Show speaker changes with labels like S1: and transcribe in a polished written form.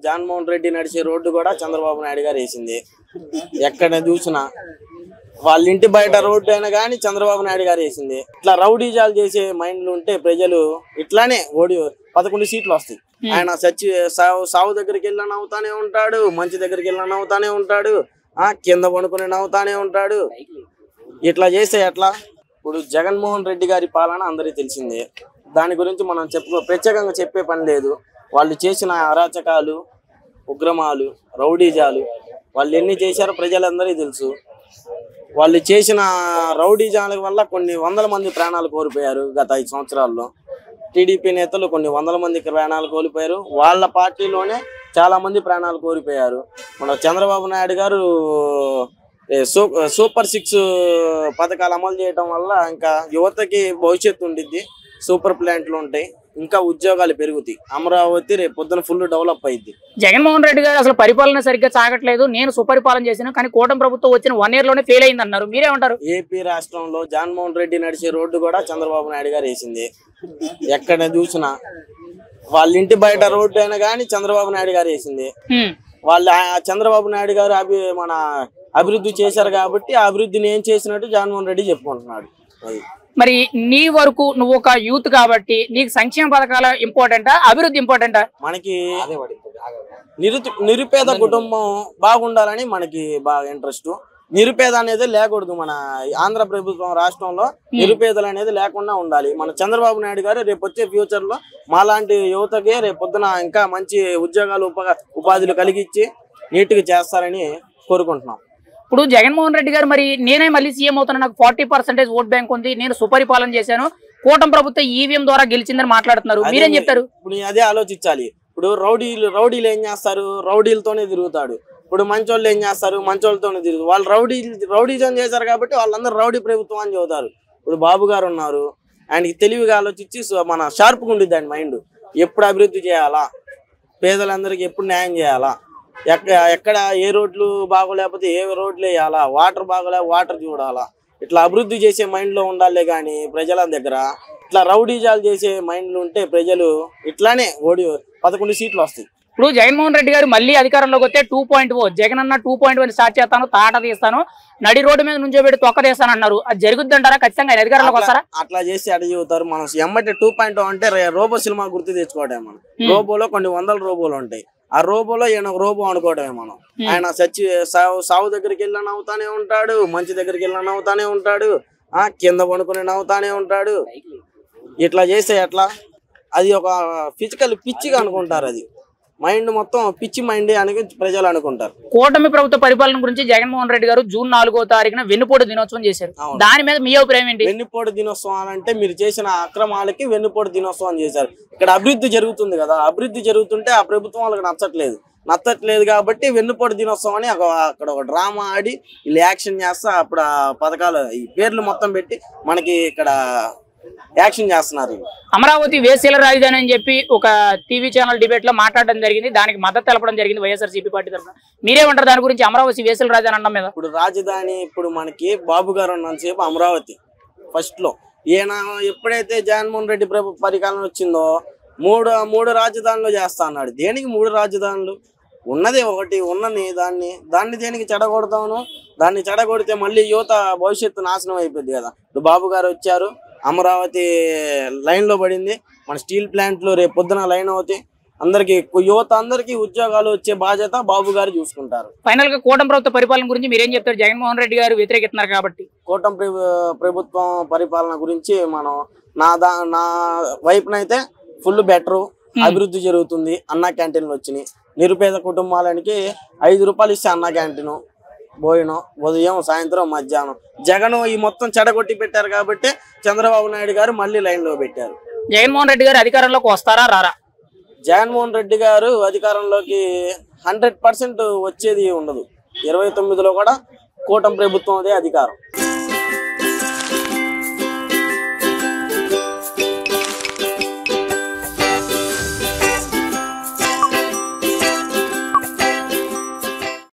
S1: జగన్మోహన్ రెడ్డి నడిచే రోడ్డు కూడా చంద్రబాబు నాయుడు గారు వేసింది. ఎక్కడ చూసినా వాళ్ళ ఇంటి బయట రోడ్డు అయినా కానీ చంద్రబాబు నాయుడు గారు వేసింది. ఇట్లా రౌడీజాలు చేసే మైండ్లు ఉంటే ప్రజలు ఇట్లానే 11 సీట్లు వస్తాయి. ఆయన సావు దగ్గరికి వెళ్ళి నవ్వుతానే ఉంటాడు, మంచి దగ్గరికి వెళ్ళి నవ్వుతానే ఉంటాడు, కింద పడుకుని నవ్వుతానే ఉంటాడు. ఇట్లా చేస్తే ఎట్లా? ఇప్పుడు జగన్మోహన్ రెడ్డి గారి పాలన అందరికీ తెలిసిందే. దాని గురించి మనం ప్రత్యేకంగా చెప్పే పని లేదు. వాళ్ళు చేసిన అరాచకాలు, ఉగ్రమాలు, రౌడీజాలు వాళ్ళు ఎన్ని చేశారో ప్రజలందరికీ తెలుసు. వాళ్ళు చేసిన రౌడీజాల వల్ల కొన్ని వందల మంది ప్రాణాలు కోల్పోయారు. గత 5 సంవత్సరాల్లో టీడీపీ నేతలు కొన్ని వందల మంది ప్రాణాలు కోల్పోయారు. వాళ్ళ పార్టీలోనే చాలా మంది ప్రాణాలు కోల్పోయారు. మన చంద్రబాబు నాయుడు గారు సూపర్ 6 పథకాలు అమలు చేయడం వల్ల ఇంకా యువతకి భవిష్యత్తు ఉండిద్ది. సూపర్ ప్లాంట్లు ఉంటాయి, ఇంకా ఉద్యోగాలు పెరుగుతాయి. అమరావతి రేపు పొద్దున ఫుల్ డెవలప్ అయింది.
S2: జగన్మోహన్ రెడ్డి గారు అసలు పరిపాలన సరిగ్గా సాగట్లేదు, నేను సుపరిపాలన చేశాను, కానీ కూటమి ప్రభుత్వం వచ్చిన 1 year లోనే ఫెయిల్ అయింది అన్నారు. మీరేమంటారు?
S1: ఏపీ రాష్ట్రంలో జగన్మోహన్ రెడ్డి నడిచే రోడ్డు కూడా చంద్రబాబు నాయుడు గారు వేసింది. ఎక్కడ చూసినా వాళ్ళ ఇంటి బయట రోడ్డు అయినా కానీ చంద్రబాబు నాయుడు గారు వేసింది. వాళ్ళు చంద్రబాబు నాయుడు గారు మన అభివృద్ధి చేశారు కాబట్టి ఆ అభివృద్ధిని ఏం చేసినట్టు జగన్మోహన్ రెడ్డి చెప్పుకుంటున్నాడు.
S2: మరి నీ వరకు నువ్వు ఒక యూత్ కాబట్టి నీకు సంక్షేమ పథకాలు ఇంపార్టెంటా, అభివృద్ధి ఇంపార్టెంటా?
S1: మనకి నిరుపేద కుటుంబం బాగుండాలని మనకి బాగా ఇంట్రెస్ట్. నిరుపేద అనేది లేకూడదు. మన ఆంధ్ర ప్రభుత్వం రాష్ట్రంలో నిరుపేదలు అనేది లేకుండా ఉండాలి. మన చంద్రబాబు నాయుడు గారు రేపు వచ్చే ఫ్యూచర్ లో మాలాంటి యువతకి రేపు పొద్దున ఇంకా మంచి ఉద్యోగాలు ఉపాధులు కలిగించి నీట్గా చేస్తారని కోరుకుంటున్నాం.
S2: ఇప్పుడు జగన్మోహన్ రెడ్డి గారు మరి నేనే మళ్ళీ సీఎం అవుతాను, నాకు 40% ఓట్ బ్యాంక్ ఉంది, నేను సుపరిపాలన చేశాను, కూటమి ప్రభుత్వం ఈవీఎం ద్వారా గెలిచిందని మాట్లాడుతున్నారు. మీరేం చెప్తారు?
S1: ఇప్పుడు అదే ఆలోచించాలి. ఇప్పుడు రౌడీలు ఏం చేస్తారు? రౌడీలతోనే తిరుగుతాడు. ఇప్పుడు మంచోళ్ళు ఏం చేస్తారు? మంచోళ్ళతోనే తిరుగుతారు. వాళ్ళు రౌడీజం చేశారు కాబట్టి వాళ్ళందరూ రౌడీ ప్రభుత్వం అని చెబుతారు. ఇప్పుడు బాబు గారు ఉన్నారు, ఆయనకి తెలివిగా ఆలోచించి మన షార్ప్గా ఉండిద్ది ఆయన మైండ్. ఎప్పుడు అభివృద్ధి చేయాలా, పేదలందరికీ ఎప్పుడు న్యాయం చేయాలా, ఎక్కడ ఏ రోడ్లు బాగోలేకపోతే ఏ రోడ్లు వేయాలా, వాటర్ బాగోలేక వాటర్ చూడాలా, ఇట్లా అభివృద్ధి చేసే మైండ్లో ఉండాలే కానీ ప్రజల దగ్గర ఇట్లా రౌడీజాలు చేసే మైండ్లు ఉంటే ప్రజలు ఇట్లానే 11 సీట్లు వస్తాయి.
S2: ఇప్పుడు జగన్మోహన్ రెడ్డి గారు మళ్ళీ అధికారంలోకి వస్తే 2.0 జగన్ అన్న 2.1 స్టార్ట్ చేస్తాను, తాట తీస్తాను, నడి రోడ్డు మీద నుంచో పెట్టి తొక్క తీస్తాను అన్నారు. అది జరుగుద్ది అంటారా? ఖచ్చితంగా అధికారంలోకి వస్తారా?
S1: అట్లా చేసి అడిగి చెబుతారు. మనం ఎమ్మటే 2.0 అంటే రోబో సినిమా గుర్తు తెచ్చుకోవటమే. మనం రోబోలో కొన్ని వందల రోబోలు ఉంటాయి. ఆ రోబోలో ఈయన రోబో అనుకోవటమే మనం. ఆయన సావు దగ్గరికి వెళ్ళి నవ్వుతానే ఉంటాడు, మంచి దగ్గరికి వెళ్ళి నవ్వుతానే ఉంటాడు, కింద పడుకుని నవ్వుతానే ఉంటాడు. ఇట్లా చేస్తే ఎట్లా? అది ఒక ఫిజికల్ పిచ్చిగా అనుకుంటారు. అది మైండ్ మొత్తం పిచ్చి మైండ్ అని ప్రజలు అనుకుంటారు.
S2: కూటమి ప్రభుత్వ పరిపాలన గురించి జగన్మోహన్ రెడ్డి గారు జూన్ 4వ తారీఖున వెన్నుపోటు దినోత్సవం చేశారు. దాని మీద మీ అభిప్రాయం ఏంటి?
S1: వెన్నుపోటు దినోత్సవం అంటే మీరు చేసిన అక్రమాలకి వెన్నుపోటు దినోత్సవం చేశారు. ఇక్కడ అభివృద్ధి జరుగుతుంది కదా, అభివృద్ధి జరుగుతుంటే ఆ ప్రభుత్వం వాళ్ళకి నచ్చట్లేదు కాబట్టి వెన్నుపోటు దినోత్సవం అని అక్కడ ఒక డ్రామా ఆడి వీళ్ళు యాక్షన్ చేస్తా అప్పుడు ఆ పథకాలు ఈ పేర్లు మొత్తం పెట్టి మనకి ఇక్కడ యాక్షన్ చేస్తున్నారు.
S2: అమరావతి వేసీల రాజధాని అని చెప్పి ఒక టీవీ ఛానల్ డిబేట్ లో మాట్లాడడం జరిగింది. దానికి మద్దతు తెలపడం జరిగింది వైఎస్ఆర్సీపీ పార్టీ తరఫున. మీరేమంటారు దాని గురించి? అమరావతి వేసీల రాజధాని అన్న మీద
S1: ఇప్పుడు రాజధాని ఇప్పుడు మనకి బాబు గారు ఉన్నంతసేపు అమరావతి ఫస్ట్ లో, ఈయన ఎప్పుడైతే జగన్మోహన్ రెడ్డి పరిపాలన వచ్చిందో మూడు రాజధానులు చేస్తా అన్నాడు. దేనికి 3 రాజధానులు? ఉన్నదే ఒకటి. ఉన్నని దాన్ని దేనికి చెడగొడతాను? దాన్ని చెడగొడితే మళ్ళీ యువత భవిష్యత్తు నాశనం అయిపోద్ది కదా. ఇప్పుడు బాబు గారు వచ్చారు, అమరావతి లైన్ లో పడింది. మన స్టీల్ ప్లాంట్లు రేపు పొద్దున లైన్ అవుతాయి. యువత అందరికీ ఉద్యోగాలు వచ్చే బాధ్యత బాబు గారు చూసుకుంటారు.
S2: ఫైనల్ గా కూటమి ప్రభుత్వ పరిపాలన గురించి మీరేం చెప్తారు? జగన్మోహన్ రెడ్డి గారు వ్యతిరేకిస్తున్నారు కాబట్టి
S1: కూటమి ప్రభుత్వం పరిపాలన గురించి మనం నా వైపునైతే ఫుల్ బెటరు. అభివృద్ధి జరుగుతుంది. అన్నా క్యాంటీన్లు వచ్చినాయి. నిరుపేద కుటుంబాలకి 5 రూపాయలు ఇస్తే అన్నా క్యాంటీన్ భోజనం ఉదయం సాయంత్రం మధ్యాహ్నం. జగన్ ఈ మొత్తం చెడగొట్టి పెట్టారు కాబట్టి చంద్రబాబు నాయుడు గారు మళ్ళీ లైన్ లో పెట్టారు.
S2: జగన్మోహన్ రెడ్డి గారు అధికారంలోకి వస్తారా రారా?
S1: జగన్మోహన్ రెడ్డి గారు అధికారంలోకి 100% వచ్చేది ఉండదు. 29లో కూడా కూటమి ప్రభుత్వం అదే అధికారం.